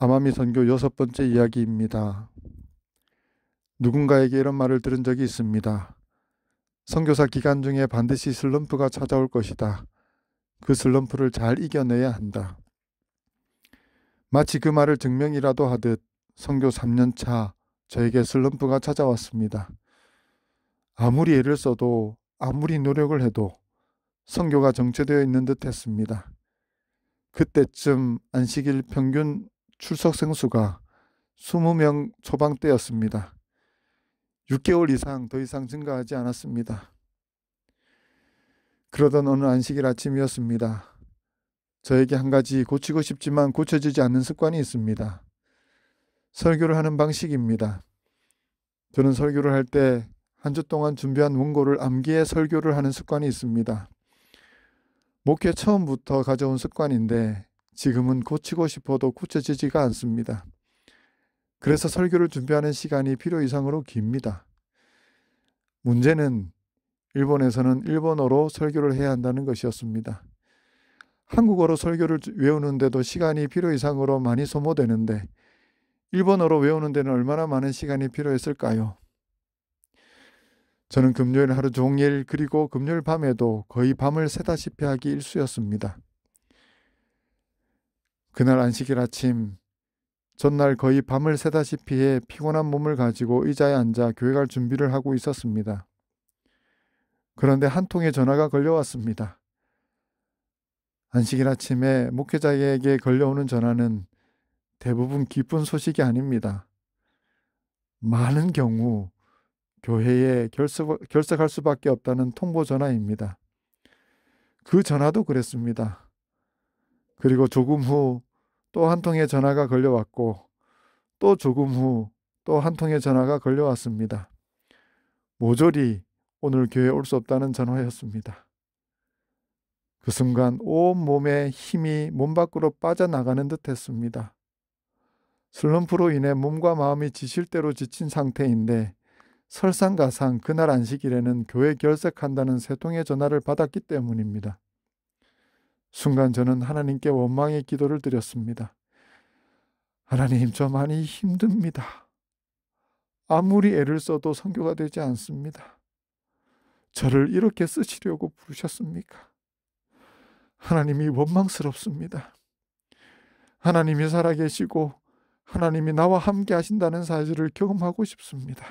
암암이 선교 6번째 이야기입니다. 누군가에게 이런 말을 들은 적이 있습니다. 선교사 기간 중에 반드시 슬럼프가 찾아올 것이다. 그 슬럼프를 잘 이겨내야 한다. 마치 그 말을 증명이라도 하듯 선교 3년 차 저에게 슬럼프가 찾아왔습니다. 아무리 애를 써도 아무리 노력을 해도 선교가 정체되어 있는 듯 했습니다. 그때쯤 안식일 평균 출석생 수가 20명 초반대였습니다. 6개월 이상 더 이상 증가하지 않았습니다. 그러던 어느 안식일 아침이었습니다. 저에게 한 가지 고치고 싶지만 고쳐지지 않는 습관이 있습니다. 설교를 하는 방식입니다. 저는 설교를 할 때 한 주 동안 준비한 원고를 암기해 설교를 하는 습관이 있습니다. 목회 처음부터 가져온 습관인데 지금은 고치고 싶어도 고쳐지지가 않습니다. 그래서 설교를 준비하는 시간이 필요 이상으로 깁니다. 문제는 일본에서는 일본어로 설교를 해야 한다는 것이었습니다. 한국어로 설교를 외우는데도 시간이 필요 이상으로 많이 소모되는데 일본어로 외우는 데는 얼마나 많은 시간이 필요했을까요? 저는 금요일 하루 종일 그리고 금요일 밤에도 거의 밤을 새다시피 하기 일쑤였습니다. 그날 안식일 아침 전날 거의 밤을 새다시피 해 피곤한 몸을 가지고 의자에 앉아 교회 갈 준비를 하고 있었습니다. 그런데 한 통의 전화가 걸려왔습니다. 안식일 아침에 목회자에게 걸려오는 전화는 대부분 기쁜 소식이 아닙니다. 많은 경우 교회에 결석할 수밖에 없다는 통보 전화입니다. 그 전화도 그랬습니다. 그리고 조금 후 또 한 통의 전화가 걸려왔고 또 조금 후 또 한 통의 전화가 걸려왔습니다. 모조리 오늘 교회에 올 수 없다는 전화였습니다. 그 순간 온 몸에 힘이 몸 밖으로 빠져나가는 듯 했습니다. 슬럼프로 인해 몸과 마음이 지칠 대로 지친 상태인데 설상가상 그날 안식일에는 교회 결석한다는 세 통의 전화를 받았기 때문입니다. 순간 저는 하나님께 원망의 기도를 드렸습니다. 하나님, 저 많이 힘듭니다. 아무리 애를 써도 선교가 되지 않습니다. 저를 이렇게 쓰시려고 부르셨습니까? 하나님이 원망스럽습니다. 하나님이 살아계시고 하나님이 나와 함께 하신다는 사실을 경험하고 싶습니다.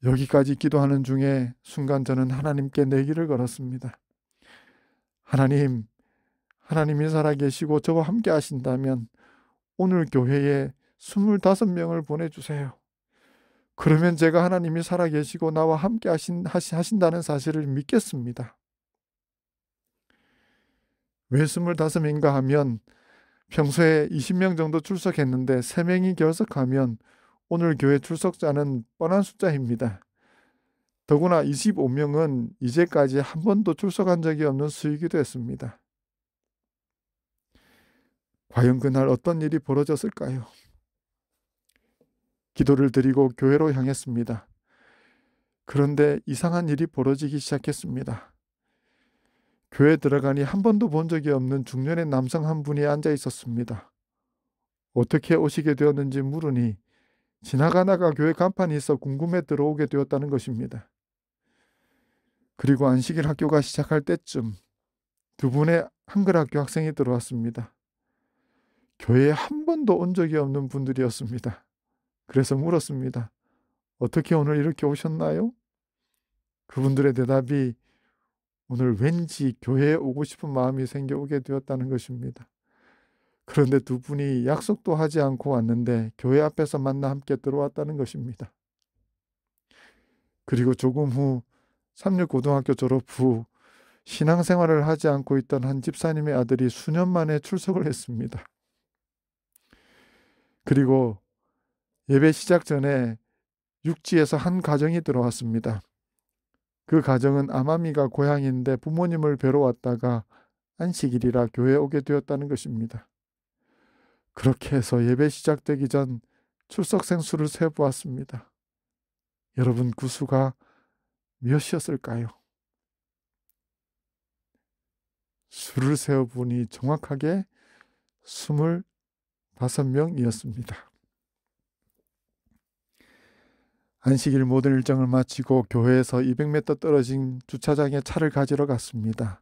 여기까지 기도하는 중에 순간 저는 하나님께 내기를 걸었습니다. 하나님, 하나님이 살아계시고 저와 함께 하신다면 오늘 교회에 25명을 보내주세요. 그러면 제가 하나님이 살아계시고 나와 함께 하신다는 사실을 믿겠습니다. 왜 25인가 하면 평소에 20명 정도 출석했는데 3명이 결석하면 오늘 교회 출석자는 뻔한 숫자입니다. 더구나 25명은 이제까지 한 번도 출석한 적이 없는 수이기도 했습니다. 과연 그날 어떤 일이 벌어졌을까요? 기도를 드리고 교회로 향했습니다. 그런데 이상한 일이 벌어지기 시작했습니다. 교회에 들어가니 한 번도 본 적이 없는 중년의 남성 한 분이 앉아 있었습니다. 어떻게 오시게 되었는지 물으니 지나가다가 교회 간판이 있어 궁금해 들어오게 되었다는 것입니다. 그리고 안식일 학교가 시작할 때쯤 두 분의 한글학교 학생이 들어왔습니다. 교회에 한 번도 온 적이 없는 분들이었습니다. 그래서 물었습니다. 어떻게 오늘 이렇게 오셨나요? 그분들의 대답이 오늘 왠지 교회에 오고 싶은 마음이 생겨오게 되었다는 것입니다. 그런데 두 분이 약속도 하지 않고 왔는데 교회 앞에서 만나 함께 들어왔다는 것입니다. 그리고 조금 후 삼육고등학교 졸업 후 신앙생활을 하지 않고 있던 한 집사님의 아들이 수년 만에 출석을 했습니다. 그리고 예배 시작 전에 육지에서 한 가정이 들어왔습니다. 그 가정은 암암이가 고향인데 부모님을 뵈러 왔다가 안식일이라 교회에 오게 되었다는 것입니다. 그렇게 해서 예배 시작되기 전 출석생 수를 세보았습니다. 여러분, 그 수가 몇이었을까요? 수를 세어보니 정확하게 25명이었습니다. 안식일 모든 일정을 마치고 교회에서 200m 떨어진 주차장에 차를 가지러 갔습니다.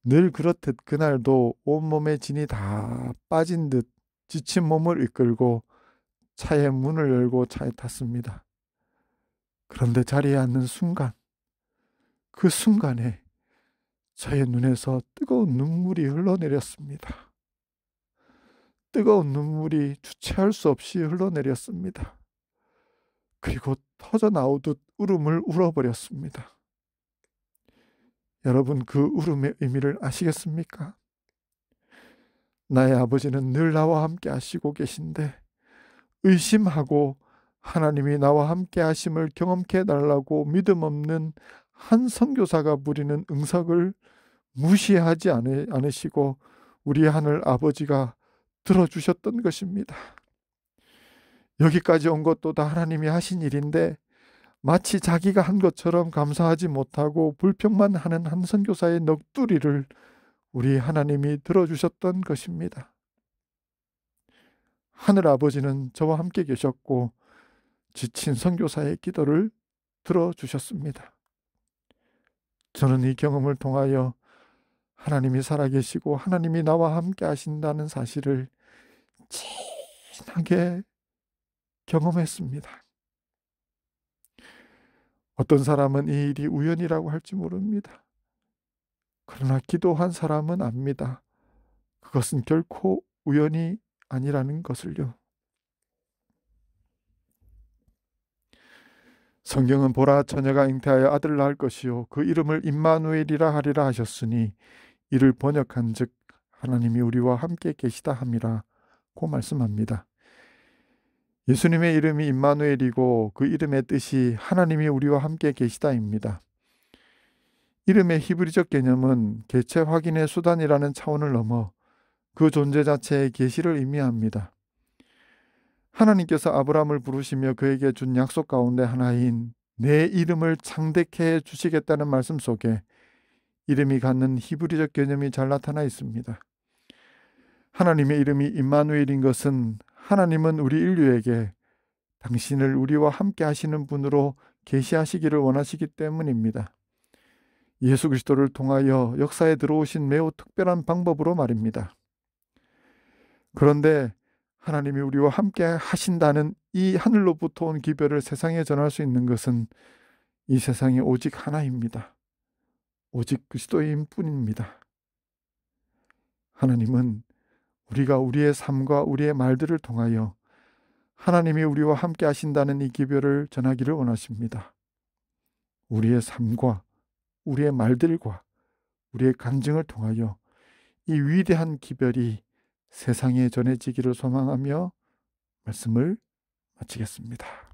늘 그렇듯 그날도 온몸에 진이 다 빠진 듯 지친 몸을 이끌고 차의 문을 열고 차에 탔습니다. 그런데 자리에 앉는 순간, 그 순간에 저의 눈에서 뜨거운 눈물이 흘러내렸습니다. 뜨거운 눈물이 주체할 수 없이 흘러내렸습니다. 그리고 터져 나오듯 울음을 울어버렸습니다. 여러분, 그 울음의 의미를 아시겠습니까? 나의 아버지는 늘 나와 함께 하시고 계신데 의심하고 하나님이 나와 함께 하심을 경험케 해달라고 믿음 없는 한 선교사가 부리는 응석을 무시하지 않으시고 우리 하늘 아버지가 들어주셨던 것입니다. 여기까지 온 것도 다 하나님이 하신 일인데 마치 자기가 한 것처럼 감사하지 못하고 불평만 하는 한 선교사의 넋두리를 우리 하나님이 들어주셨던 것입니다. 하늘 아버지는 저와 함께 계셨고 지친 선교사의 기도를 들어주셨습니다. 저는 이 경험을 통하여 하나님이 살아계시고 하나님이 나와 함께 하신다는 사실을 진하게 경험했습니다. 어떤 사람은 이 일이 우연이라고 할지 모릅니다. 그러나 기도한 사람은 압니다. 그것은 결코 우연이 아니라는 것을요. 성경은 보라 처녀가 잉태하여 아들을 낳을 것이요 그 이름을 임마누엘이라 하리라 하셨으니 이를 번역한 즉 하나님이 우리와 함께 계시다 함이라고 말씀합니다. 예수님의 이름이 임마누엘이고 그 이름의 뜻이 하나님이 우리와 함께 계시다입니다. 이름의 히브리적 개념은 개체 확인의 수단이라는 차원을 넘어 그 존재 자체의 계시를 의미합니다. 하나님께서 아브라함을 부르시며 그에게 준 약속 가운데 하나인 내 이름을 창대케 해 주시겠다는 말씀 속에 이름이 갖는 히브리적 개념이 잘 나타나 있습니다. 하나님의 이름이 임마누엘인 것은 하나님은 우리 인류에게 당신을 우리와 함께 하시는 분으로 계시하시기를 원하시기 때문입니다. 예수 그리스도를 통하여 역사에 들어오신 매우 특별한 방법으로 말입니다. 그런데 하나님이 우리와 함께 하신다는 이 하늘로부터 온 기별을 세상에 전할 수 있는 것은 이 세상에 오직 하나입니다. 오직 그리스도인 뿐입니다. 하나님은 우리가 우리의 삶과 우리의 말들을 통하여 하나님이 우리와 함께 하신다는 이 기별을 전하기를 원하십니다. 우리의 삶과 우리의 말들과 우리의 간증을 통하여 이 위대한 기별이 세상에 전해지기를 소망하며 말씀을 마치겠습니다.